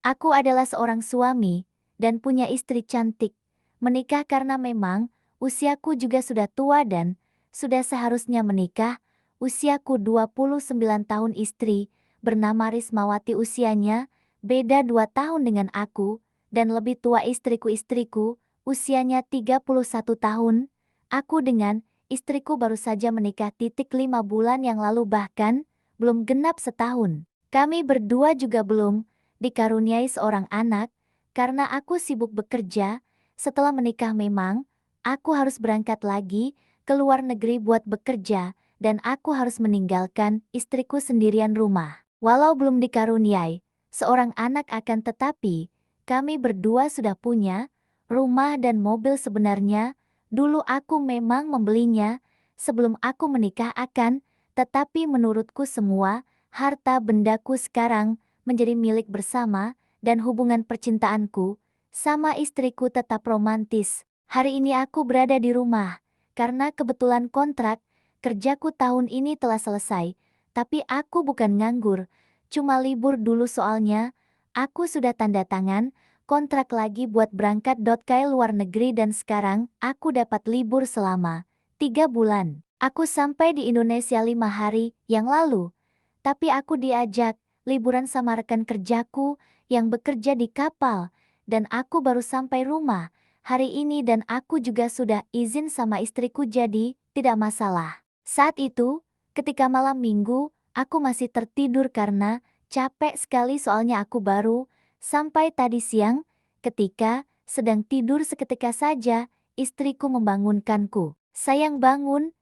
Aku adalah seorang suami, dan punya istri cantik. Menikah karena memang, usiaku juga sudah tua dan, sudah seharusnya menikah. Usiaku 29 tahun istri, bernama Rismawati usianya, beda 2 tahun dengan aku, dan lebih tua istriku, usianya 31 tahun. Aku dengan, istriku baru saja menikah 5 bulan yang lalu bahkan, belum genap setahun. Kami berdua juga belum dikaruniai seorang anak, karena aku sibuk bekerja. Setelah menikah memang, aku harus berangkat lagi ke luar negeri buat bekerja, dan aku harus meninggalkan istriku sendirian rumah. Walau belum dikaruniai seorang anak akan tetapi, kami berdua sudah punya rumah dan mobil sebenarnya. Dulu aku memang membelinya sebelum aku menikah tetapi menurutku semua harta bendaku sekarang menjadi milik bersama, dan hubungan percintaanku sama istriku tetap romantis. Hari ini aku berada di rumah, karena kebetulan kontrak kerjaku tahun ini telah selesai, tapi aku bukan nganggur, cuma libur dulu soalnya, aku sudah tanda tangan, kontrak lagi buat berangkat ke luar negeri dan sekarang aku dapat libur selama 3 bulan. Aku sampai di Indonesia 5 hari yang lalu, tapi aku diajak liburan sama rekan kerjaku yang bekerja di kapal, dan aku baru sampai rumah hari ini dan aku juga sudah izin sama istriku jadi tidak masalah. Saat itu, ketika malam minggu, aku masih tertidur karena capek sekali soalnya aku baru sampai tadi siang, ketika sedang tidur seketika saja, istriku membangunkanku. Sayang bangun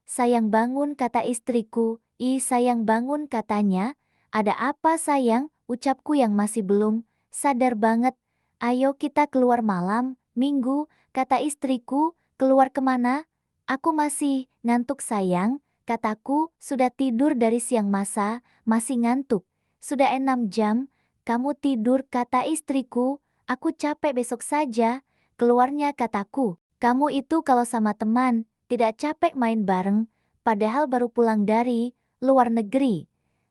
kata istriku, sayang bangun katanya. Ada apa sayang, ucapku yang masih belum sadar banget. Ayo kita keluar malam, minggu, kata istriku, keluar kemana? Aku masih ngantuk sayang, kataku, sudah tidur dari siang masa, masih ngantuk. Sudah 6 jam, kamu tidur kata istriku, aku capek besok saja. Keluarnya kataku, kamu itu kalau sama teman, tidak capek main bareng, padahal baru pulang dari luar negeri.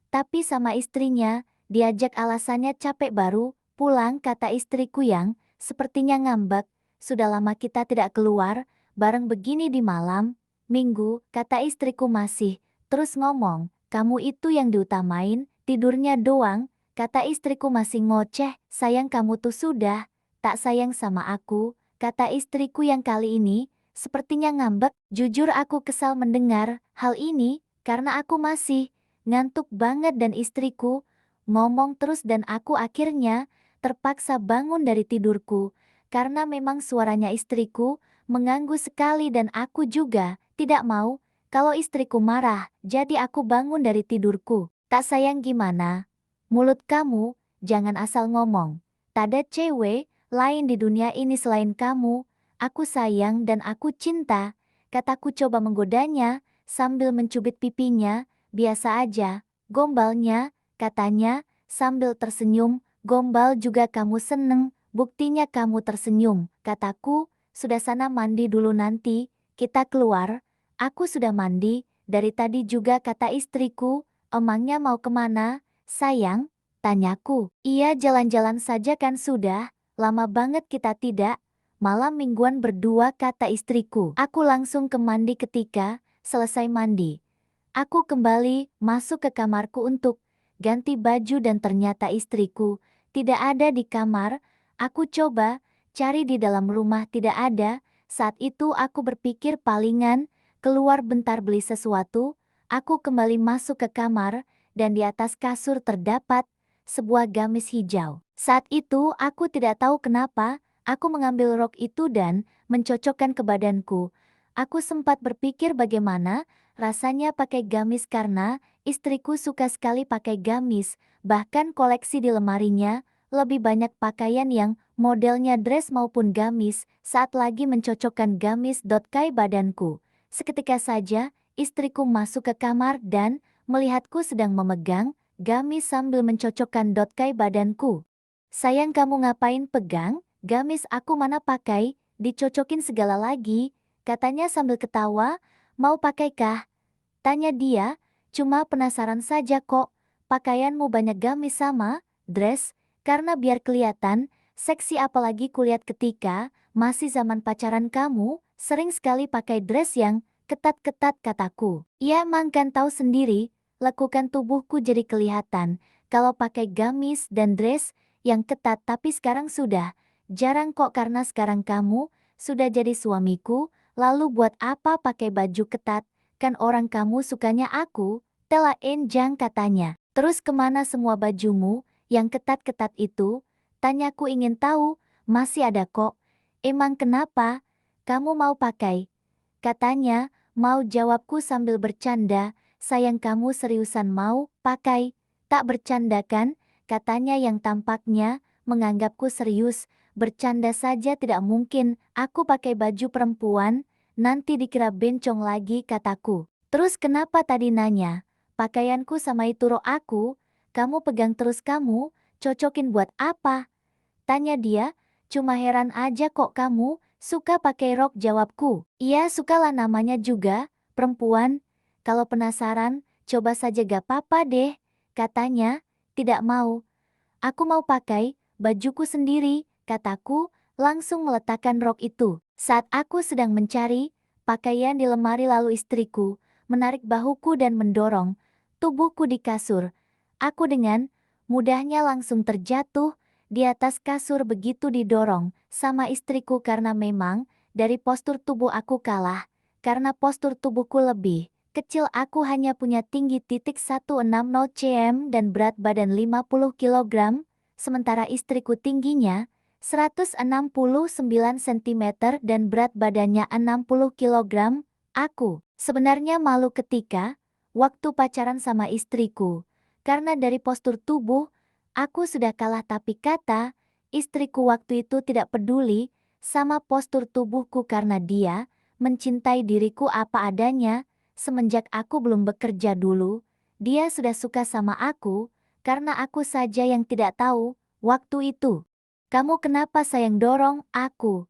Tapi sama istrinya, diajak alasannya capek baru, pulang kata istriku yang, sepertinya ngambek, sudah lama kita tidak keluar, bareng begini di malam, minggu, kata istriku masih, terus ngomong, kamu itu yang diutamain, tidurnya doang, kata istriku masih ngoceh, sayang kamu tuh sudah, tak sayang sama aku, kata istriku yang kali ini, sepertinya ngambek, jujur aku kesal mendengar hal ini, karena aku masih ngantuk banget dan istriku ngomong terus dan aku akhirnya terpaksa bangun dari tidurku karena memang suaranya istriku mengganggu sekali dan aku juga tidak mau kalau istriku marah. Jadi aku bangun dari tidurku. Tak sayang gimana? Mulut kamu jangan asal ngomong. Tak ada cewek lain di dunia ini selain kamu. Aku sayang dan aku cinta. Kataku coba menggodanya sambil mencubit pipinya. Biasa aja, gombalnya, katanya, sambil tersenyum, gombal juga kamu seneng, buktinya kamu tersenyum, kataku, sudah sana mandi dulu nanti, kita keluar, aku sudah mandi, dari tadi juga kata istriku, emangnya mau kemana, sayang, tanyaku, iya jalan-jalan saja kan sudah, lama banget kita tidak, malam mingguan berdua kata istriku, aku langsung ke mandi ketika, selesai mandi. Aku kembali masuk ke kamarku untuk ganti baju dan ternyata istriku tidak ada di kamar. Aku coba cari di dalam rumah tidak ada. Saat itu aku berpikir palingan keluar bentar beli sesuatu. Aku kembali masuk ke kamar dan di atas kasur terdapat sebuah gamis hijau. Saat itu aku tidak tahu kenapa aku mengambil rok itu dan mencocokkan ke badanku. Aku sempat berpikir bagaimana rasanya pakai gamis karena istriku suka sekali pakai gamis, bahkan koleksi di lemarinya lebih banyak pakaian yang modelnya dress maupun gamis. Saat lagi mencocokkan gamis kai badanku, seketika saja istriku masuk ke kamar dan melihatku sedang memegang gamis sambil mencocokkan kai badanku. Sayang kamu ngapain pegang? Gamis aku mana pakai, dicocokin segala lagi, katanya sambil ketawa. Mau pakai kah? Tanya dia, cuma penasaran saja kok, pakaianmu banyak gamis sama, dress, Karena biar kelihatan, seksi apalagi kulihat ketika masih zaman pacaran kamu, sering sekali pakai dress yang ketat-ketat kataku. Ya emang kan tahu sendiri, lekukan tubuhku jadi kelihatan kalau pakai gamis dan dress yang ketat tapi sekarang sudah jarang kok karena sekarang kamu sudah jadi suamiku, lalu buat apa pakai baju ketat, kan orang kamu sukanya aku, Tela Enjang katanya. Terus kemana semua bajumu yang ketat-ketat itu? Tanyaku ingin tahu, masih ada kok. Emang kenapa? Kamu mau pakai? Katanya, mau jawabku sambil bercanda, sayang kamu seriusan mau pakai? Tak bercanda kan? Katanya yang tampaknya menganggapku serius, bercanda saja tidak mungkin, aku pakai baju perempuan, nanti dikira bencong lagi kataku. Terus kenapa tadi nanya? Pakaianku sama itu rok aku, kamu pegang terus kamu, cocokin buat apa? Tanya dia, cuma heran aja kok kamu suka pakai rok jawabku. Iya sukalah namanya juga, perempuan. Kalau penasaran, coba saja gak apa-apa deh. Katanya, tidak mau. Aku mau pakai bajuku sendiri, kataku, langsung meletakkan rok itu. Saat aku sedang mencari pakaian di lemari lalu istriku menarik bahuku dan mendorong tubuhku di kasur. Aku dengan mudahnya langsung terjatuh di atas kasur begitu didorong sama istriku karena memang dari postur tubuh aku kalah. Karena postur tubuhku lebih kecil aku hanya punya tinggi 160 cm dan berat badan 50 kg, sementara istriku tingginya 169 cm dan berat badannya 60 kg. Aku sebenarnya malu ketika waktu pacaran sama istriku, karena dari postur tubuh, aku sudah kalah tapi kata istriku waktu itu tidak peduli sama postur tubuhku karena dia mencintai diriku apa adanya. Semenjak aku belum bekerja dulu, dia sudah suka sama aku, karena aku saja yang tidak tahu, waktu itu. Kamu kenapa sayang dorong aku?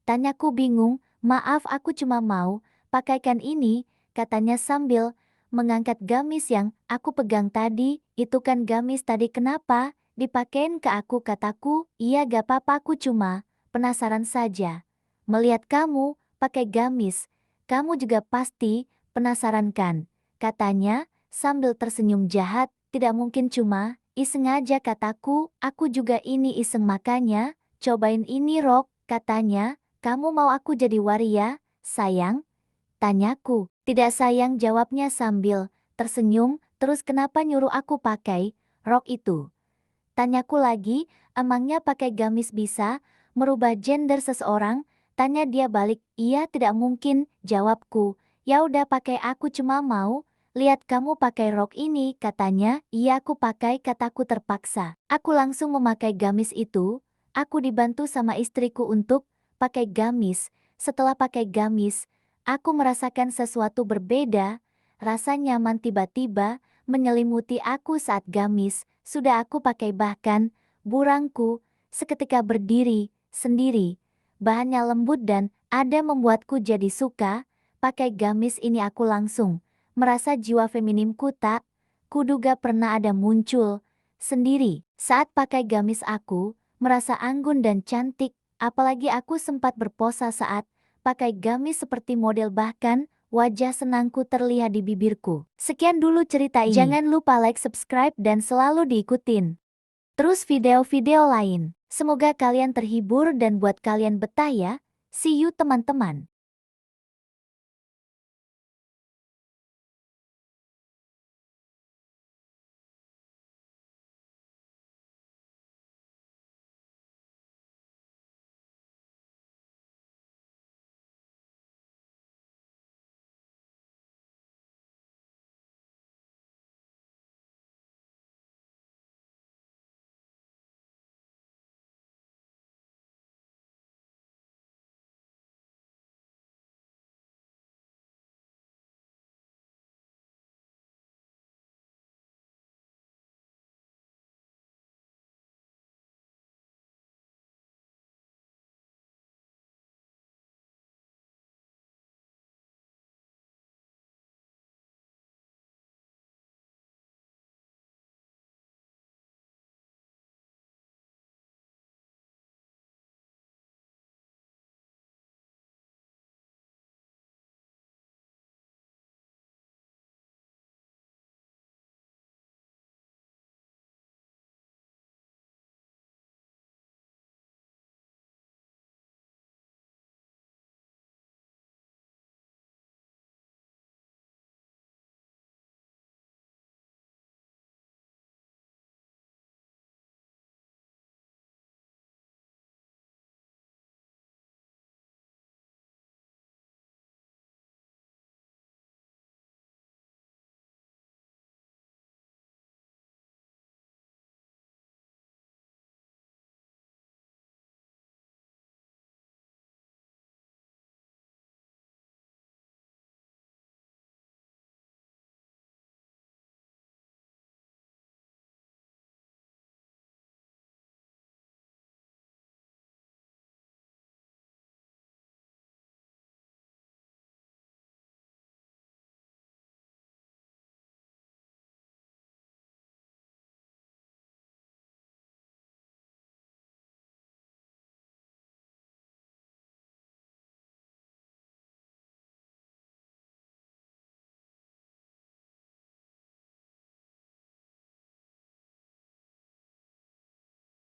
Tanyaku bingung, maaf aku cuma mau, pakaikan ini, katanya sambil mengangkat gamis yang aku pegang tadi, itu kan gamis tadi kenapa, dipakein ke aku kataku, iya gak apa-apa aku cuma, penasaran saja. Melihat kamu, pakai gamis, kamu juga pasti, penasaran kan? Katanya, sambil tersenyum jahat, tidak mungkin cuma, iseng aja kataku, aku juga ini iseng makanya, cobain ini rok, katanya, kamu mau aku jadi waria, sayang? Tanyaku, tidak sayang jawabnya sambil tersenyum, terus kenapa nyuruh aku pakai rok itu? Tanyaku lagi, emangnya pakai gamis bisa merubah gender seseorang? Tanya dia balik, iya tidak mungkin, jawabku. Ya udah pakai aku cuma mau, lihat kamu pakai rok ini, katanya, iya aku pakai kataku terpaksa. Aku langsung memakai gamis itu, aku dibantu sama istriku untuk pakai gamis. Setelah pakai gamis, aku merasakan sesuatu berbeda, rasa nyaman tiba-tiba menyelimuti aku saat gamis sudah aku pakai bahkan burangku seketika berdiri sendiri. Bahannya lembut dan ada membuatku jadi suka pakai gamis ini aku langsung merasa jiwa feminimku tak kuduga pernah ada muncul sendiri. Saat pakai gamis aku merasa anggun dan cantik, apalagi aku sempat berposa saat pakai gamis seperti model bahkan wajah senangku terlihat di bibirku. Sekian dulu cerita ini. Jangan lupa like, subscribe, dan selalu diikutin terus video-video lain. Semoga kalian terhibur dan buat kalian betah ya. See you teman-teman.